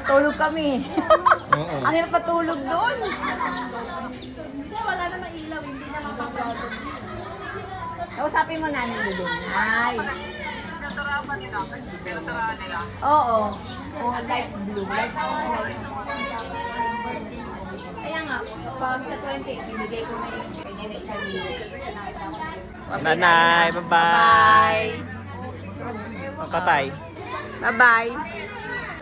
Tulog kami. Oo. Ang hirap patulog doon. Wala namang ilaw, hindi na mapapagod. Kausapin mo namin doon. Ay. Oo. Oh, light blue. Light blue. Kaya nga, pag sa 20, binigay ko na yung pinili sa Nanay, bye-bye. Papatay. Bye-bye.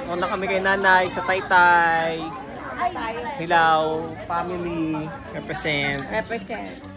Una kami kay nanay sa Taytay. Hilaw, family, represent. Represent.